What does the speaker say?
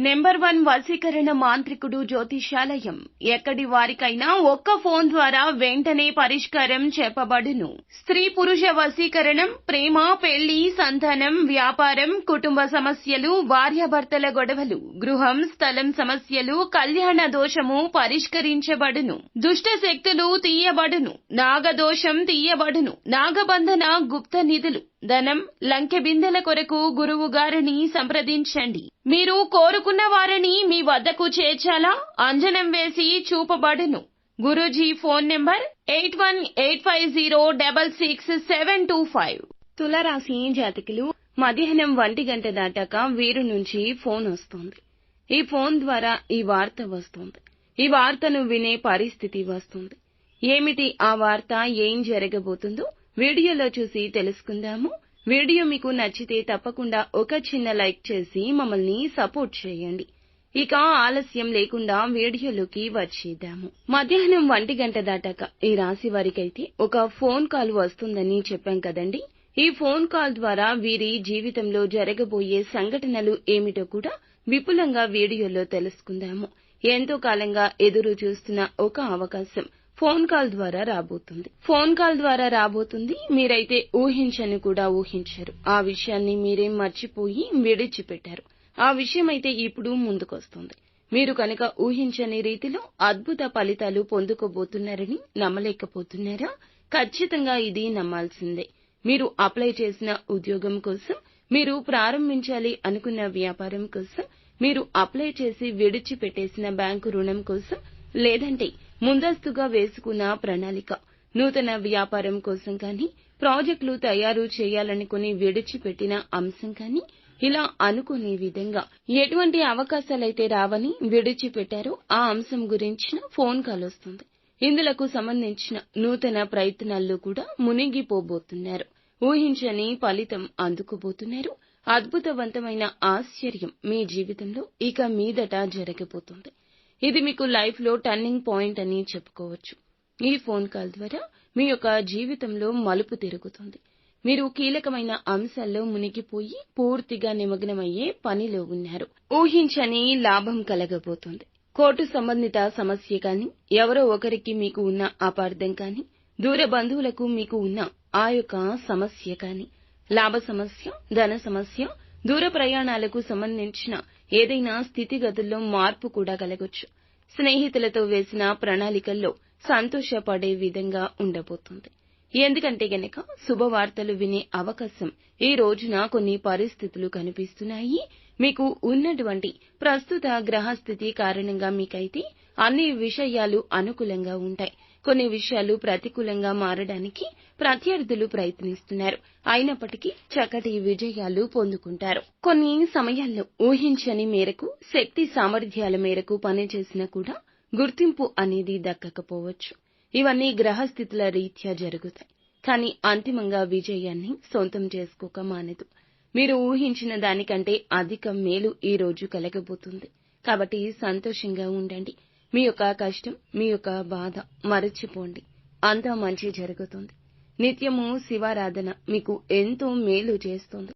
Number 1 వశీకరణ మాంత్రికుడు జ్యోతిషాలయం. ఎక్కడి వారికైనా ఒక్క ఫోన్ ద్వారా వెంటనే పరిష్కారం చెప్పబడును. స్త్రీ పురుష వశీకరణం, ప్రేమ, పెళ్లి, సంతానం, వ్యాపారం, కుటుంబ సమస్యలు, భార్యాభర్తల గొడవలు, గృహం, స్థలం సమస్యలు, కళ్యాణ దోషము పరిష్కరించబడును. దుష్ట శక్తులు తీయబడును. నాగదోషం తీయబడును. నాగబంధన, గుప్త నిధులు, ధనం, లంకె బిందెల కొరకు గురువు గారిని సంప్రదించండి. మీరు కోరుకున్న వారిని మీ వద్దకు చేర్చాలా? అంజనం వేసి చూపబడును. Guruji phone number 8185066725. తులారాశి జాతకులు, మధ్యాహ్నం 1 గంట దాటాక వీరి నుంచి ఫోన్ వస్తుంది. ఈ ఫోన్ ద్వారా ఈ వార్త వస్తుంది. ఈ వార్తను వినే పరిస్థితి వస్తుంది. ఏమిటి ఆ వార్త? ఏం జరగబోతుందో వీడియోలో చూసి తెలుసుకుందాము. వీడియో మీకు నచ్చితే తప్పకుండా ఒక చిన్న లైక్ చేసి మమ్మల్ని సపోర్ట్ చేయండి. ఇక ఆలస్యం లేకుండా వీడియోలోకి వచ్చేద్దాము. మధ్యాహ్నం 1 గంట దాటాక ఈ రాశి వారికైతే ఒక ఫోన్ కాల్ వస్తుందని చెప్పాం కదండి. ఈ ఫోన్ కాల్ ద్వారా వీరి జీవితంలో జరగబోయే సంఘటనలు ఏమిటో కూడా విపులంగా వీడియోలో తెలుసుకుందాము. ఎంతో కాలంగా ఎదురు చూస్తున్న ఒక అవకాశం ఫోన్ కాల్ ద్వారా రాబోతుంది. ఫోన్ కాల్ ద్వారా రాబోతుంది. మీరైతే ఊహించని కూడా ఊహించరు. ఆ విషయాన్ని మీరేం మర్చిపోయి విడిచిపెట్టారు. ఆ విషయమైతే ఇప్పుడు ముందుకొస్తుంది. మీరు కనుక ఊహించని రీతిలో అద్భుత ఫలితాలు పొందుకోబోతున్నారని నమ్మలేకపోతున్నారా? ఖచ్చితంగా ఇది నమ్మాల్సిందే. మీరు అప్లై చేసిన ఉద్యోగం కోసం, మీరు ప్రారంభించాలి అనుకున్న వ్యాపారం కోసం, మీరు అప్లై చేసి విడిచిపెట్టేసిన బ్యాంకు రుణం కోసం, లేదంటే ముందస్తుగా వేసుకున్న ప్రణాళిక, నూతన వ్యాపారం కోసం కానీ, ప్రాజెక్టులు తయారు చేయాలనుకుని విడిచిపెట్టిన అంశం కానీ, ఇలా అనుకునే విధంగా ఎటువంటి అవకాశాలైతే రావని విడిచిపెట్టారో ఆ అంశం గురించిన ఫోన్ కాల్ వస్తుంది. ఇందులకు సంబంధించిన నూతన ప్రయత్నాల్లో కూడా మునిగిపోబోతున్నారు. ఊహించని ఫలితం అందుకోబోతున్నారు. అద్భుతవంతమైన ఆశ్చర్యం మీ జీవితంలో ఇక మీదట జరగబోతుంది. ఇది మీకు లైఫ్ లో టర్నింగ్ పాయింట్ అని చెప్పుకోవచ్చు. ఈ ఫోన్ కాల్ ద్వారా మీ యొక్క జీవితంలో మలుపు తిరుగుతుంది. మీరు కీలకమైన అంశాల్లో మునిగిపోయి పూర్తిగా నిమగ్నమయ్యే పనిలో ఉన్నారు. ఊహించని లాభం కలగబోతుంది. కోర్టు సంబంధిత సమస్య కానీ, ఎవరో ఒకరికి మీకు ఉన్న అపార్థం కానీ, దూర బంధువులకు మీకు ఉన్న ఆ యొక్క సమస్య కానీ, లాభ సమస్య, ధన సమస్య, దూర ప్రయాణాలకు సంబంధించిన ఏదైనా స్థితిగతుల్లో మార్పు కూడా కలగొచ్చు. స్నేహితులతో వేసిన ప్రణాళికల్లో సంతోషపడే విధంగా ఉండబోతుంది. ఎందుకంటే గనక శుభవార్తలు వినే అవకాశం ఈ రోజున కొన్ని పరిస్థితులు కనిపిస్తున్నాయి. మీకు ఉన్నటువంటి ప్రస్తుత గ్రహస్థితి కారణంగా మీకైతే అన్ని విషయాలు అనుకూలంగా ఉంటాయి. కొన్ని విషయాలు ప్రతికూలంగా మారడానికి ప్రత్యర్థులు ప్రయత్నిస్తున్నారు. అయినప్పటికీ చక్కటి విజయాలు పొందుకుంటారు. కొన్ని సమయాల్లో ఊహించని మేరకు, శక్తి సామర్థ్యాల మేరకు పనిచేసినా కూడా గుర్తింపు అనేది దక్కకపోవచ్చు. ఇవన్నీ గ్రహస్థితుల రీత్యా జరుగుతాయి. కానీ అంతిమంగా విజయాన్ని సొంతం చేసుకోక మానదు. మీరు ఊహించిన దానికంటే అధిక మేలు ఈ రోజు కలగబోతుంది. కాబట్టి సంతోషంగా ఉండండి. మీ యొక్క కష్టం, మీ యొక్క బాధ మరచిపోండి. అంతా మంచి జరుగుతుంది. నిత్యము శివారాధన మీకు ఎంతో మేలు చేస్తుంది.